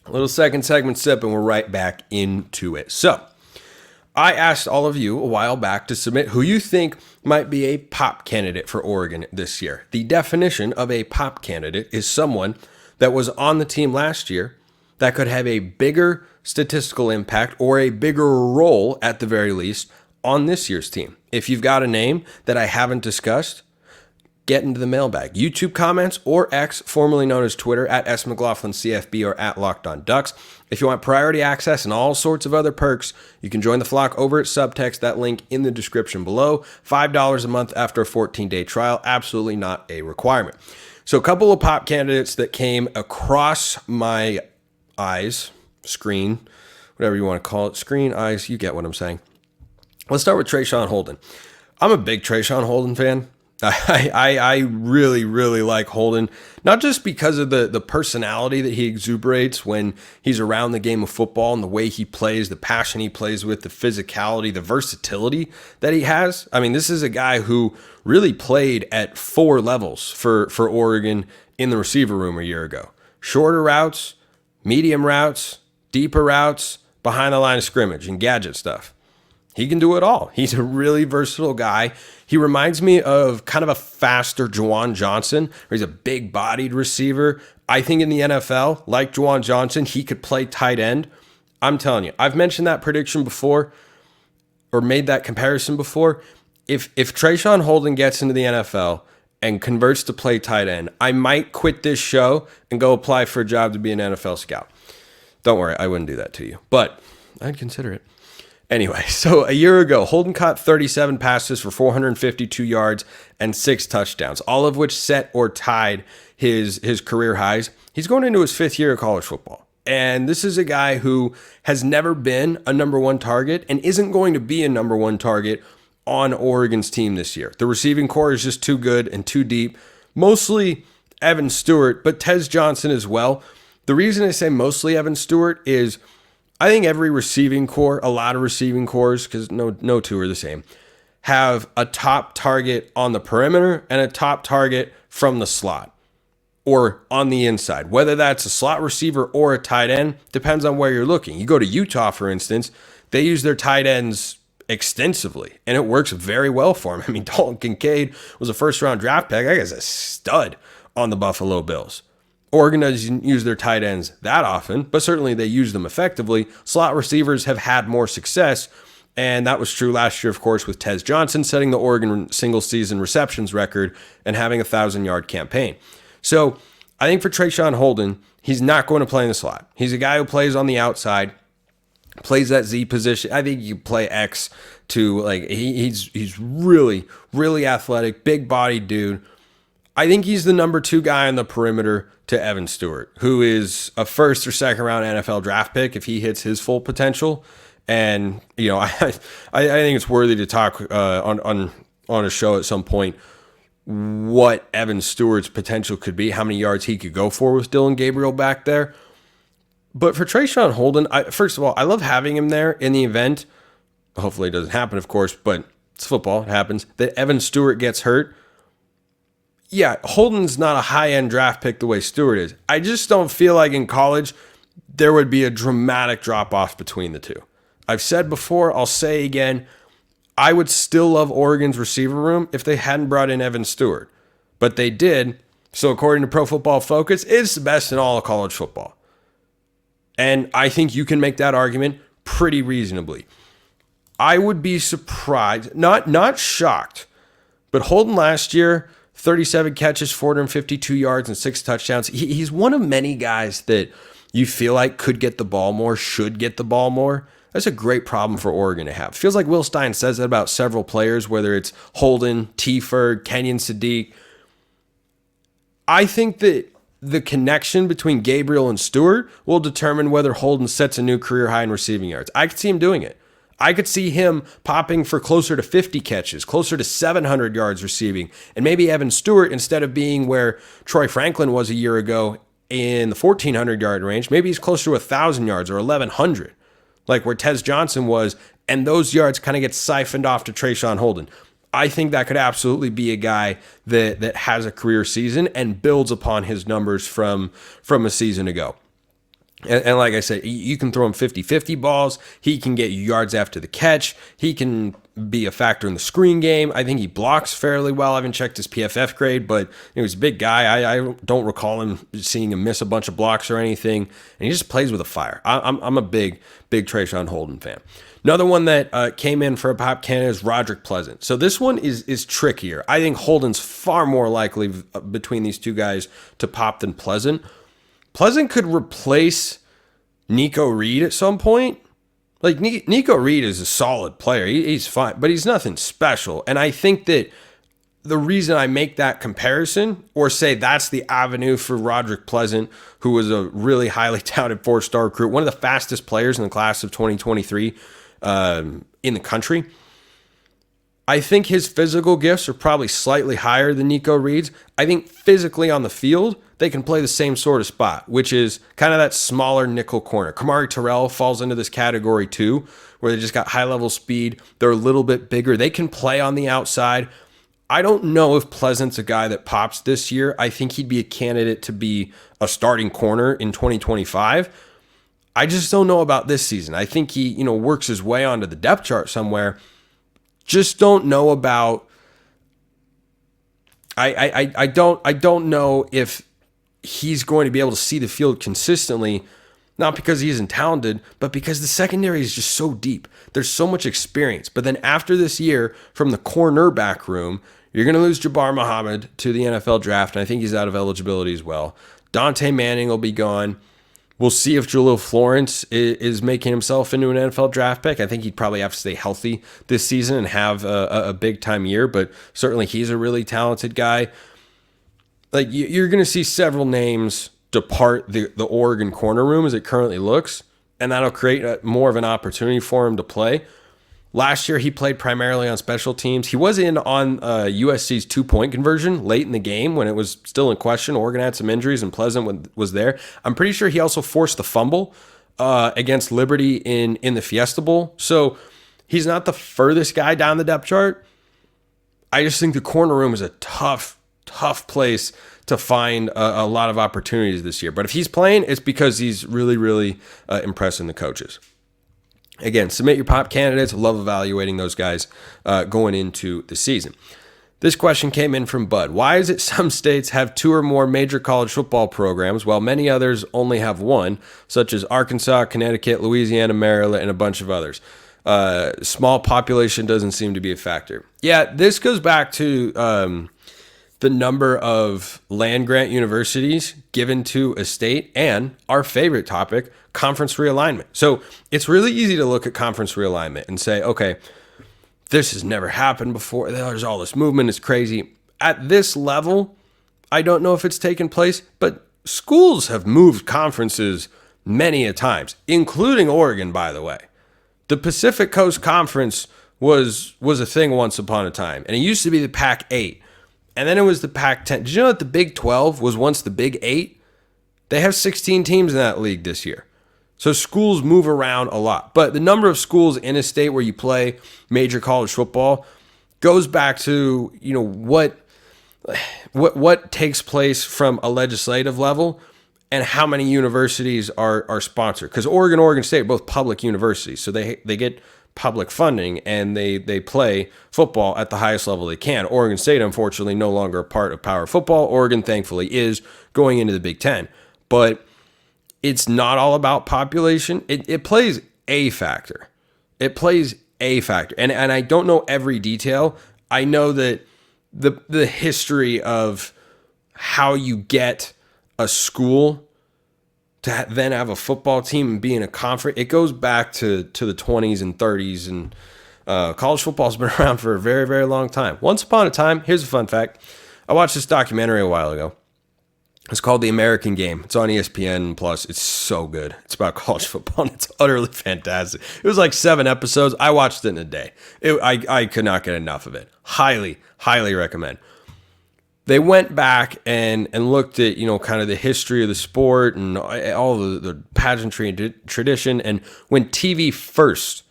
A little second segment sip, and we're right back into it. So, I asked all of you a while back to submit who you think might be a pop candidate for Oregon this year. The definition of a pop candidate is someone that was on the team last year that could have a bigger statistical impact or a bigger role at the very least on this year's team. If you've got a name that I haven't discussed, get into the mailbag. YouTube comments or X, formerly known as Twitter, at @SMcLaughlinCFB or at LockedOnDucks. If you want priority access and all sorts of other perks, you can join the flock over at Subtext. That link in the description below. $5 a month after a 14-day trial. Absolutely not a requirement. So a couple of pop candidates that came across my eyes, screen, whatever you want to call it. Screen, eyes, you get what I'm saying. Let's start with Trea Sean Holden. I'm a big Trea Sean Holden fan. I really, really like Holden, not just because of the personality that he exuberates when he's around the game of football and the way he plays, the passion he plays with, the physicality, the versatility that he has. I mean, this is a guy who really played at 4 levels for Oregon in the receiver room a year ago. Shorter routes, medium routes, deeper routes, behind the line of scrimmage, and gadget stuff. He can do it all. He's a really versatile guy. He reminds me of kind of a faster Juwan Johnson, where he's a big-bodied receiver. I think in the NFL, like Juwan Johnson, he could play tight end. I'm telling you, I've mentioned that prediction before or made that comparison before. If Trea Sean Holden gets into the NFL and converts to play tight end, I might quit this show and go apply for a job to be an NFL scout. Don't worry, I wouldn't do that to you, but I'd consider it. Anyway, so a year ago, Holden caught 37 passes for 452 yards and 6 touchdowns, all of which set or tied his career highs. He's going into his 5th year of college football. And this is a guy who has never been a number 1 target and isn't going to be a number 1 target on Oregon's team this year. The receiving core is just too good and too deep. Mostly Evan Stewart, but Tez Johnson as well. The reason I say mostly Evan Stewart is I think every receiving core, a lot of receiving cores, because no two are the same, have a top target on the perimeter and a top target from the slot or on the inside. Whether that's a slot receiver or a tight end, depends on where you're looking. You go to Utah, for instance, they use their tight ends extensively, and it works very well for them. I mean, Dalton Kincaid was a first-round draft pick. I guess a stud on the Buffalo Bills. Oregon doesn't use their tight ends that often, but certainly they use them effectively. Slot receivers have had more success, and that was true last year, of course, with Tez Johnson setting the Oregon single-season receptions record and having a 1,000-yard campaign. So I think for Trea Sean Holden, he's not going to play in the slot. He's a guy who plays on the outside, plays that Z position. I think you play X to, like, he's really, really athletic, big-bodied dude. I think he's the number 2 guy on the perimeter to Evan Stewart, who is a 1st or 2nd round NFL draft pick if he hits his full potential. And, you know, I think it's worthy to talk on a show at some point what Evan Stewart's potential could be, how many yards he could go for with Dillon Gabriel back there. But for Trea Sean Holden, first of all, I love having him there in the event. Hopefully it doesn't happen, of course, but it's football. It happens. That Evan Stewart gets hurt. Yeah, Holden's not a high-end draft pick the way Stewart is. I just don't feel like in college there would be a dramatic drop-off between the two. I've said before, I'll say again, I would still love Oregon's receiver room if they hadn't brought in Evan Stewart. But they did, so according to Pro Football Focus, it's the best in all of college football. And I think you can make that argument pretty reasonably. I would be surprised, not shocked, but Holden last year, 37 catches, 452 yards, and 6 touchdowns. He's one of many guys that you feel like could get the ball more, should get the ball more. That's a great problem for Oregon to have. Feels like Will Stein says that about several players, whether it's Holden, Teford, Kenyon Sadiq. I think that the connection between Gabriel and Stewart will determine whether Holden sets a new career high in receiving yards. I could see him doing it. I could see him popping for closer to 50 catches, closer to 700 yards receiving, and maybe Evan Stewart, instead of being where Troy Franklin was a year ago in the 1,400-yard range, maybe he's closer to 1,000 yards or 1,100, like where Tez Johnson was, and those yards kind of get siphoned off to Trea Sean Holden. I think that could absolutely be a guy that has a career season and builds upon his numbers from a season ago. And like I said, you can throw him 50-50 balls. He can get you yards after the catch. He can be a factor in the screen game. I think he blocks fairly well. I haven't checked his PFF grade, but he was a big guy. I don't recall seeing him miss a bunch of blocks or anything. And he just plays with a fire. I'm a big Trea Sean Holden fan. Another one that came in for a pop candidate is Rodri Pleasant. So this one is trickier. I think Holden's far more likely between these two guys to pop than Pleasant. Pleasant could replace Nico Reed at some point. Like, Nico Reed is a solid player. He's fine, but he's nothing special. And I think that the reason I make that comparison, or say that's the avenue for Rodri Pleasant, who was a really highly touted 4-star recruit, one of the fastest players in the class of 2023 in the country, I think his physical gifts are probably slightly higher than Nico Reed's. I think physically on the field, they can play the same sort of spot, which is kind of that smaller nickel corner. Kamari Terrell falls into this category too, where they just got high-level speed. They're a little bit bigger. They can play on the outside. I don't know if Pleasant's a guy that pops this year. I think he'd be a candidate to be a starting corner in 2025. I just don't know about this season. I think he, works his way onto the depth chart somewhere. Just don't know about. I don't know if he's going to be able to see the field consistently, not because he isn't talented, but because the secondary is just so deep. There's so much experience. But then after this year, from the cornerback room, you're going to lose Jabbar Muhammad to the NFL draft, and I think he's out of eligibility as well. Dante Manning will be gone. We'll see if Jalil Florence is making himself into an NFL draft pick. I think he'd probably have to stay healthy this season and have a big-time year, but certainly he's a really talented guy. Like, you're going to see several names depart the Oregon corner room as it currently looks, and that'll create more of an opportunity for him to play. Last year, he played primarily on special teams. He was in on USC's 2-point conversion late in the game when it was still in question. Oregon had some injuries and Pleasant was there. I'm pretty sure he also forced the fumble against Liberty in the Fiesta Bowl. So he's not the furthest guy down the depth chart. I just think the corner room is a tough place to find a lot of opportunities this year. But if he's playing, it's because he's really, really impressing the coaches. Again, submit your pop candidates. Love evaluating those guys going into the season. This question came in from Bud. Why is it some states have 2 or more major college football programs while many others only have 1, such as Arkansas, Connecticut, Louisiana, Maryland, and a bunch of others? Small population doesn't seem to be a factor. Yeah, this goes back to the number of land-grant universities given to a state and our favorite topic, conference realignment. So it's really easy to look at conference realignment and say, okay, this has never happened before. There's all this movement. It's crazy. At this level, I don't know if it's taken place, but schools have moved conferences many a times, including Oregon, by the way. The Pacific Coast Conference was a thing once upon a time, and it used to be the Pac-8. And then it was the Pac-10. Did you know that the Big 12 was once the Big 8? They have 16 teams in that league this year. So schools move around a lot. But the number of schools in a state where you play major college football goes back to, what takes place from a legislative level and how many universities are sponsored. Because Oregon State are both public universities. So they get public funding and they play football at the highest level they can. Oregon State, unfortunately, no longer a part of Power Football. Oregon, thankfully, is going into the Big Ten. But it's not all about population. It plays a factor. It plays a factor. And I don't know every detail. I know that the history of how you get a school to then have a football team and be in a conference, it goes back to the 20s and 30s. And college football has been around for a very, very long time. Once upon a time, here's a fun fact. I watched this documentary a while ago. It's called The American Game. It's on ESPN Plus. It's so good. It's about college football, and it's utterly fantastic. It was like 7 episodes. I watched it in a day. I could not get enough of it. Highly, highly recommend. They went back and looked at, kind of the history of the sport and all the pageantry and tradition. And when TV first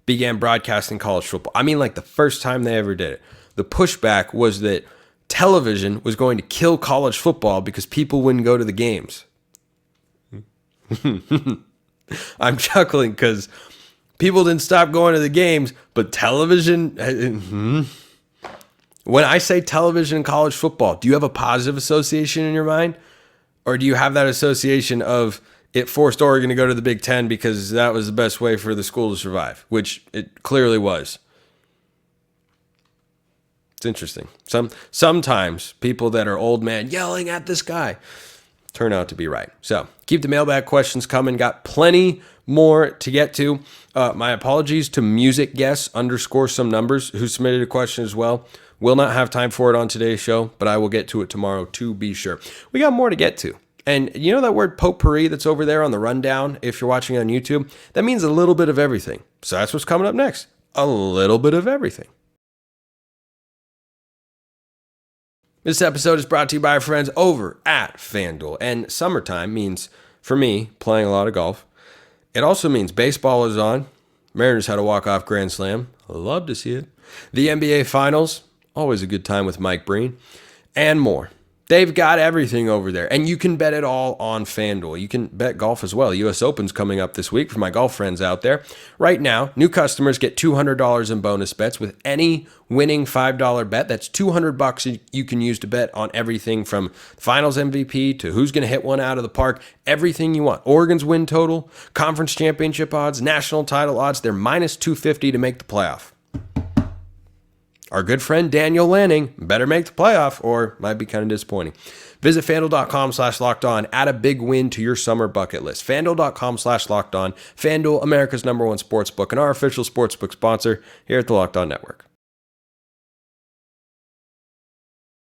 began broadcasting college football, I mean, like the first time they ever did it, the pushback was that television was going to kill college football because people wouldn't go to the games. I'm chuckling because people didn't stop going to the games, but television. When I say television in college football, do you have a positive association in your mind? Or do you have that association of it forced Oregon to go to the Big Ten because that was the best way for the school to survive, which it clearly was. It's interesting. Sometimes people that are old man yelling at this guy turn out to be right. So keep the mailbag questions coming. Got plenty more to get to. My apologies to music guests _ some numbers who submitted a question as well. Will not have time for it on today's show, but I will get to it tomorrow to be sure. We got more to get to. And you know that word potpourri that's over there on the rundown, if you're watching on YouTube? That means a little bit of everything. So that's what's coming up next. A little bit of everything. This episode is brought to you by our friends over at FanDuel. And summertime means, for me, playing a lot of golf. It also means baseball is on. Mariners had a walk-off grand slam. Love to see it. The NBA Finals, always a good time with Mike Breen. And more. They've got everything over there, and you can bet it all on FanDuel. You can bet golf as well. U.S. Open's coming up this week for my golf friends out there. Right now, new customers get $200 in bonus bets with any winning $5 bet. That's $200 you can use to bet on everything from Finals MVP to who's going to hit one out of the park, everything you want. Oregon's win total, conference championship odds, national title odds. They're minus 250 to make the playoff. Our good friend Daniel Lanning better make the playoff or might be kind of disappointing. Visit FanDuel.com/lockedon. Add a big win to your summer bucket list. FanDuel.com/lockedon. FanDuel, America's #1 sportsbook and our official sportsbook sponsor here at the Locked On Network.